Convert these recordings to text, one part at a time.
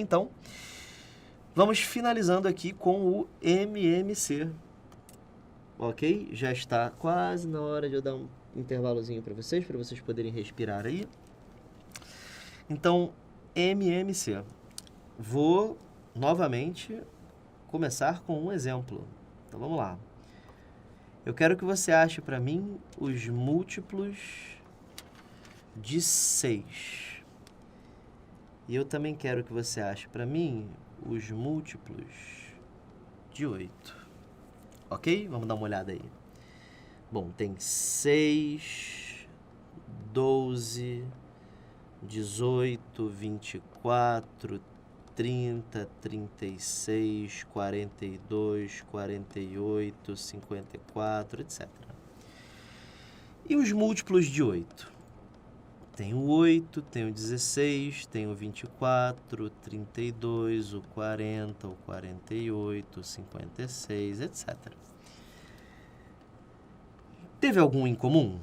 Então, vamos finalizando aqui com o MMC. Ok? Já está quase na hora de eu dar um intervalozinho para vocês poderem respirar aí. Então, MMC. Vou, novamente, começar com um exemplo. Então, vamos lá. Eu quero que você ache para mim os múltiplos de 6. E eu também quero que você ache para mim os múltiplos de 8. Ok? Vamos dar uma olhada aí. Bom, tem 6, 12, 18, 24, 30, 36, 42, 48, 54, etc. E os múltiplos de 8? Tem o 8, tem o 16, tem o 24, o 32, o 40, o 48, o 56, etc. Teve algum em comum?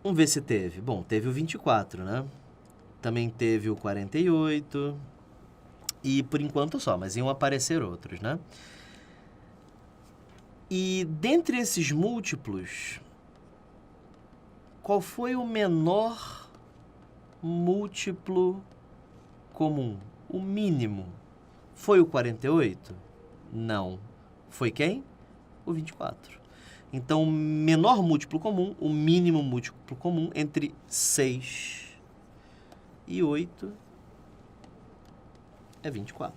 Vamos ver se teve. Bom, teve o 24, né? Também teve o 48. E por enquanto só, mas iam aparecer outros, né? E dentre esses múltiplos, qual foi o menor múltiplo comum? O mínimo. Foi o 48? Não. Foi quem? O 24. Então, o menor múltiplo comum, o mínimo múltiplo comum entre 6 e 8 é 24.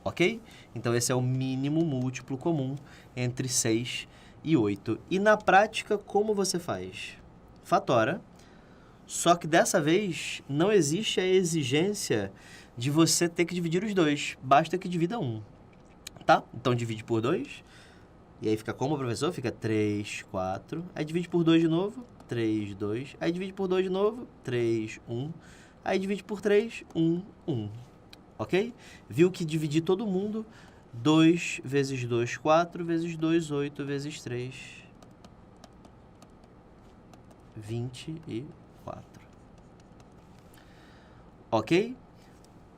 Ok? Então, esse é o mínimo múltiplo comum entre 6 e 8. E na prática, como você faz? Fatora. Só que dessa vez não existe a exigência de você ter que dividir os dois. Basta que divida um. Tá? Então divide por 2. E aí fica como, professor? Fica 3, 4. Aí divide por 2 de novo. 3, 2. Aí divide por 2 de novo. 3, 1. Aí divide por 3. 1, 1. Ok? Viu que dividir todo mundo. 2 vezes 2, 4. Vezes 2, 8. Vezes 3, 24. Ok?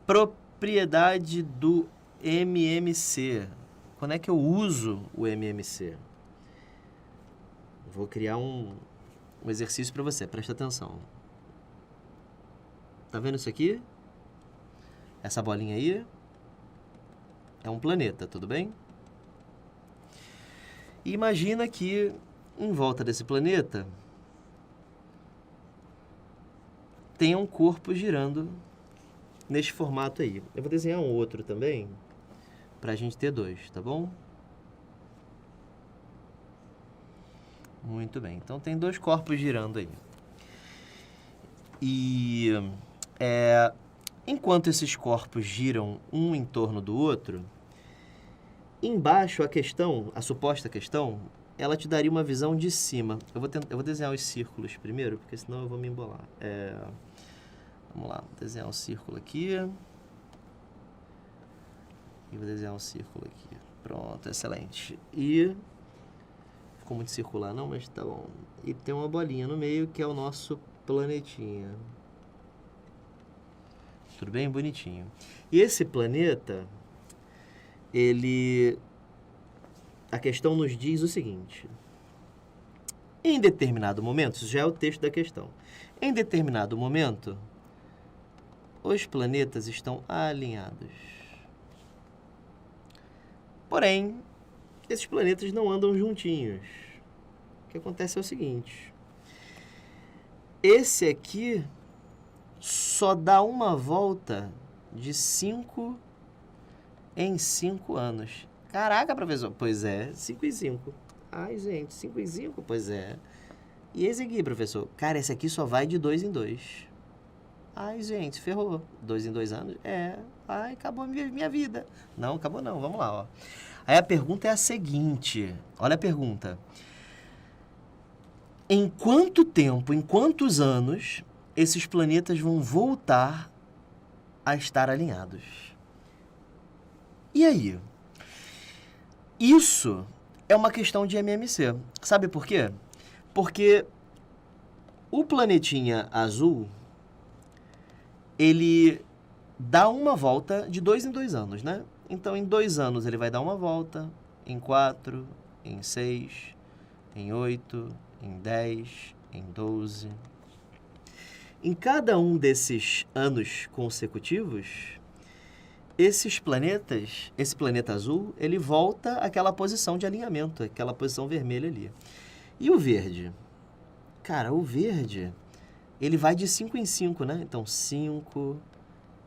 Propriedade do MMC. Quando é que eu uso o MMC? Vou criar um exercício para você, presta atenção. Tá vendo isso aqui? Essa bolinha aí é um planeta, tudo bem? E imagina que em volta desse planeta tem um corpo girando neste formato aí. Eu vou desenhar um outro também, para a gente ter dois, tá bom? Muito bem. Então, tem dois corpos girando aí. E enquanto esses corpos giram um em torno do outro, embaixo a suposta questão, ela te daria uma visão de cima. Eu vou desenhar os círculos primeiro, porque senão eu vou me embolar. Vamos lá, vou desenhar um círculo aqui. E vou desenhar um círculo aqui. Pronto, excelente. E ficou muito circular não, mas tá bom. E tem uma bolinha no meio que é o nosso planetinha. Tudo bem? Bonitinho. E esse planeta, a questão nos diz o seguinte. Em determinado momento, isso já é o texto da questão. Em determinado momento, os planetas estão alinhados. Porém, esses planetas não andam juntinhos. O que acontece é o seguinte. Esse aqui só dá uma volta de 5 em 5 anos. Caraca, professor. Pois é, 5 em 5. Ai, gente, 5 em 5? Pois é. E esse aqui, professor? Cara, esse aqui só vai de 2 em 2. Ai, gente, ferrou. 2 em 2 anos? Ai, acabou minha vida. Não, acabou não. Vamos lá, ó. Aí a pergunta é a seguinte. Olha a pergunta. Em quanto tempo, em quantos anos, esses planetas vão voltar a estar alinhados? E aí? Isso é uma questão de MMC. Sabe por quê? Porque o planetinha azul, ele dá uma volta de 2 em 2 anos, né? Então, em 2 anos, ele vai dar uma volta, em 4, em 6, em 8, em 10, em 12. Em cada um desses anos consecutivos, esses planetas, esse planeta azul, ele volta àquela posição de alinhamento, aquela posição vermelha ali. E o verde? Cara, o verde, ele vai de 5 em 5, né? Então, 5,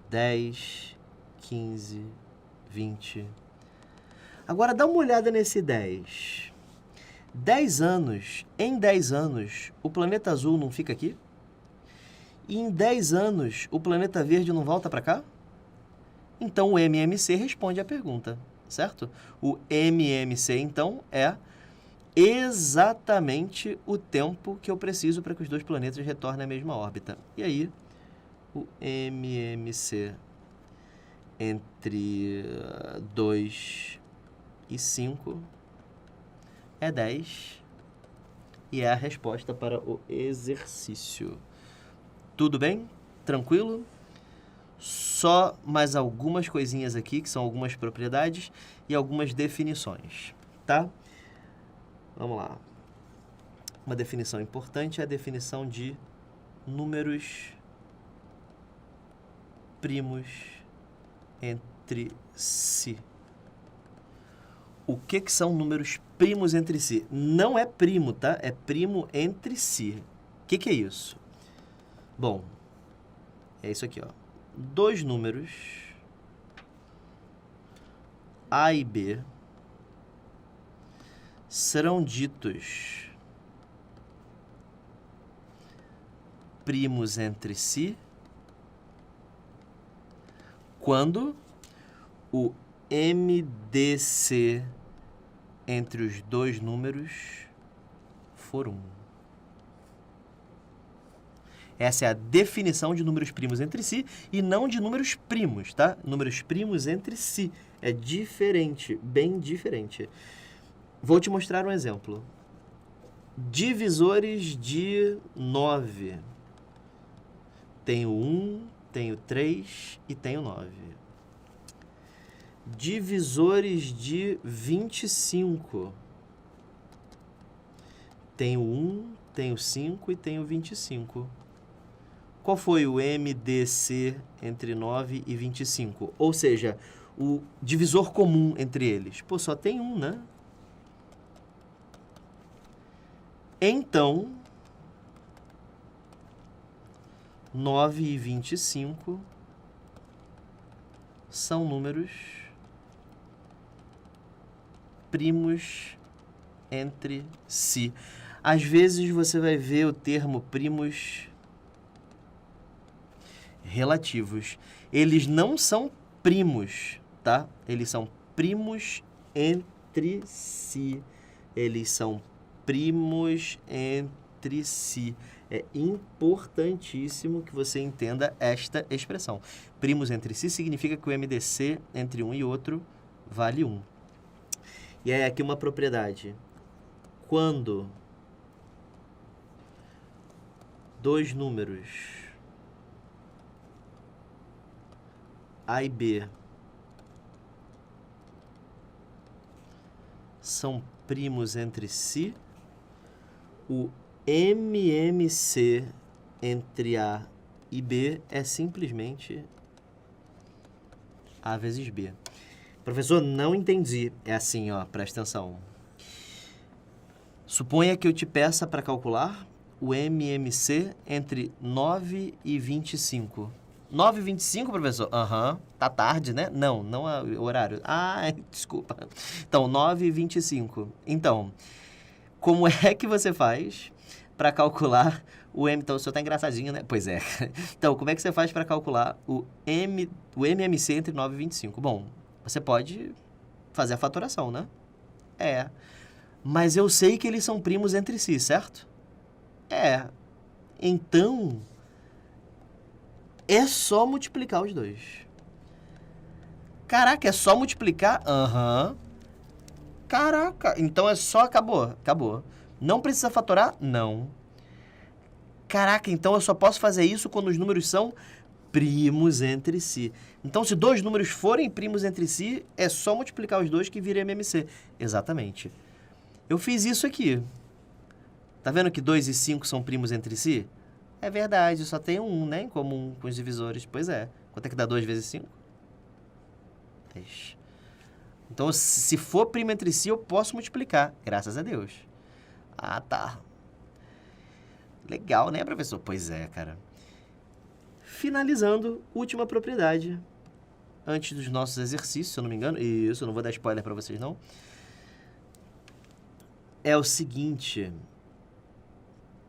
10, 15, 20. Agora, dá uma olhada nesse 10. 10 anos, em 10 anos, o planeta azul não fica aqui? E em 10 anos, o planeta verde não volta para cá? Então, o MMC responde à pergunta, certo? O MMC, então, é exatamente o tempo que eu preciso para que os dois planetas retornem à mesma órbita. E aí, o MMC entre 2 e 5 é 10 e é a resposta para o exercício. Tudo bem? Tranquilo? Só mais algumas coisinhas aqui, que são algumas propriedades e algumas definições, tá? Vamos lá. Uma definição importante é a definição de números primos entre si. O que são números primos entre si? Não é primo, tá? É primo entre si. O que é isso? Bom, é isso aqui, ó. Dois números, A e B, serão ditos primos entre si quando o MDC entre os dois números for 1. Essa é a definição de números primos entre si e não de números primos, tá? Números primos entre si. É diferente, bem diferente. Vou te mostrar um exemplo. Divisores de 9. Tenho 1, tenho 3 e tenho 9. Divisores de 25. Tenho 1, tenho 5 e tenho 25. Qual foi o MDC entre 9 e 25? Ou seja, o divisor comum entre eles. Pô, só tem 1, né? Então, 9 e 25 são números primos entre si. Às vezes você vai ver o termo primos relativos. Eles não são primos, tá? Eles são primos entre si. Eles são primos entre si. É importantíssimo que você entenda esta expressão. Primos entre si significa que o MDC entre um e outro vale 1. E aí aqui uma propriedade. Quando dois números A e B são primos entre si, o MMC entre A e B é simplesmente A vezes B. Professor, não entendi. É assim, ó, presta atenção. Suponha que eu te peça para calcular o MMC entre 9 e 25. 9 e 25, professor? Aham. Tá tarde, né? Não é o horário. Ah, desculpa. Então, 9 e 25. Então, como é que você faz para calcular o M? Então, o senhor tá engraçadinho, né? Pois é. Então, como é que você faz para calcular o MMC entre 9 e 25? Bom, você pode fazer a fatoração, né? É. Mas eu sei que eles são primos entre si, certo? É. Então, é só multiplicar os dois. Caraca, é só multiplicar? Aham. Caraca, então é só... Acabou. Não precisa fatorar? Não. Caraca, então eu só posso fazer isso quando os números são primos entre si. Então, se dois números forem primos entre si, é só multiplicar os dois que vira MMC. Exatamente. Eu fiz isso aqui. Tá vendo que 2 e 5 são primos entre si? É verdade, só tem um, né, em comum com os divisores. Pois é. Quanto é que dá 2 vezes 5? 10. Então, se for primo entre si, eu posso multiplicar. Graças a Deus. Ah, tá. Legal, né, professor? Pois é, cara. Finalizando, última propriedade. Antes dos nossos exercícios, se eu não me engano. Isso, eu não vou dar spoiler para vocês, não. É o seguinte.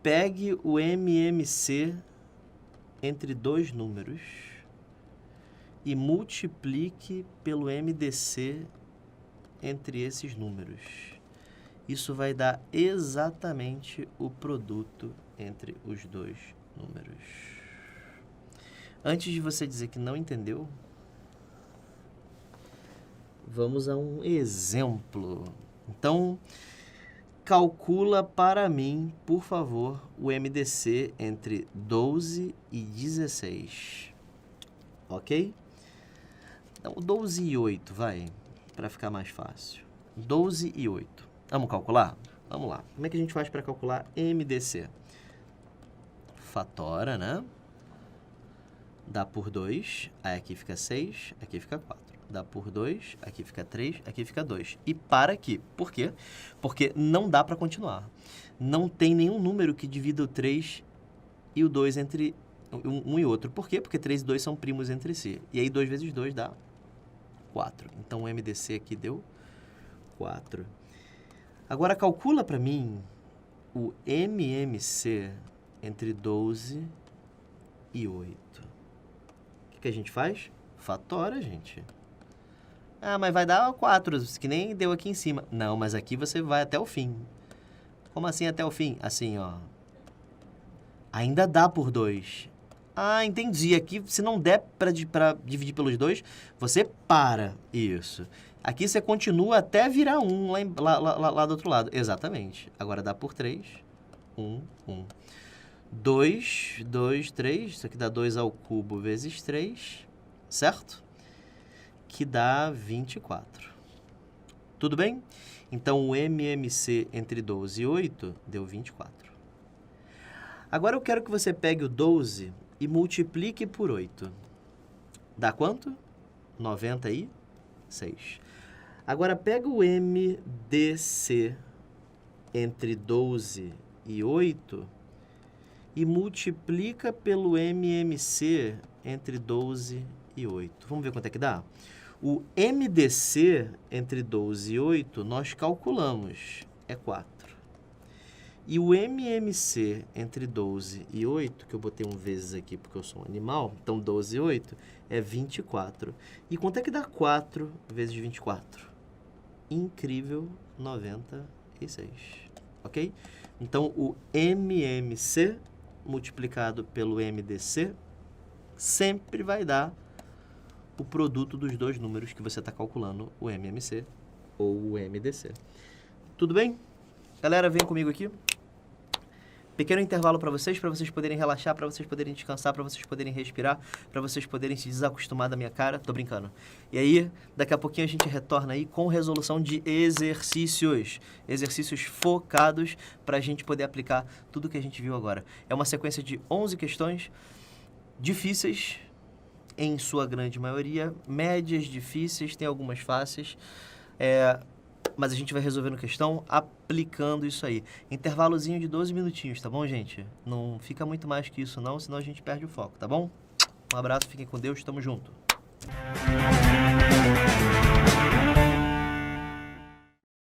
Pegue o MMC entre dois números e multiplique pelo MDC entre esses números. Isso vai dar exatamente o produto entre os dois números. Antes de você dizer que não entendeu, vamos a um exemplo. Então, calcula para mim, por favor, o MDC entre 12 e 16. Ok? Então, 12 e 8, vai, para ficar mais fácil. 12 e 8. Vamos calcular? Vamos lá. Como é que a gente faz para calcular MDC? Fatora, né? Dá por 2, aí aqui fica 6, aqui fica 4. Dá por 2, aqui fica 3, aqui fica 2. E para aqui. Por quê? Porque não dá para continuar. Não tem nenhum número que divida o 3 e o 2 entre um e outro. Por quê? Porque 3 e 2 são primos entre si. E aí 2 vezes 2 dá 4. Então o MDC aqui deu 4. Agora calcula para mim o MMC entre 12 e 8. O que a gente faz? Fatora, gente. Ah, mas vai dar 4, que nem deu aqui em cima. Não, mas aqui você vai até o fim. Como assim até o fim? Assim, ó. Ainda dá por 2. Ah, entendi. Aqui, se não der para dividir pelos 2, você para. Isso. Aqui você continua até virar 1 lá do outro lado. Exatamente. Agora dá por 3. 1, 1. 2, 2, 3. Isso aqui dá 2 ao cubo vezes 3. Certo? Que dá 24. Tudo bem? Então, o MMC entre 12 e 8 deu 24. Agora eu quero que você pegue o 12 e multiplique por 8. Dá quanto? 96. Agora, pega o MDC entre 12 e 8 e multiplica pelo MMC entre 12 e 8. Vamos ver quanto é que dá? O MDC entre 12 e 8, nós calculamos, é 4. E o MMC entre 12 e 8, que eu botei um vezes aqui porque eu sou um animal, então 12 e 8 é 24. E quanto é que dá 4 vezes 24? Incrível, 96. Ok? Então, o MMC multiplicado pelo MDC sempre vai dar o produto dos dois números que você está calculando, o MMC ou o MDC. Tudo bem? Galera, vem comigo aqui. Pequeno intervalo para vocês poderem relaxar, para vocês poderem descansar, para vocês poderem respirar, para vocês poderem se desacostumar da minha cara. Tô brincando. E aí, daqui a pouquinho a gente retorna aí com resolução de exercícios. Exercícios focados para a gente poder aplicar tudo que a gente viu agora. É uma sequência de 11 questões difíceis, em sua grande maioria, médias difíceis, tem algumas fáceis, mas a gente vai resolvendo questão aplicando isso aí. Intervalozinho de 12 minutinhos, tá bom, gente? Não fica muito mais que isso não, senão a gente perde o foco, tá bom? Um abraço, fiquem com Deus, tamo junto.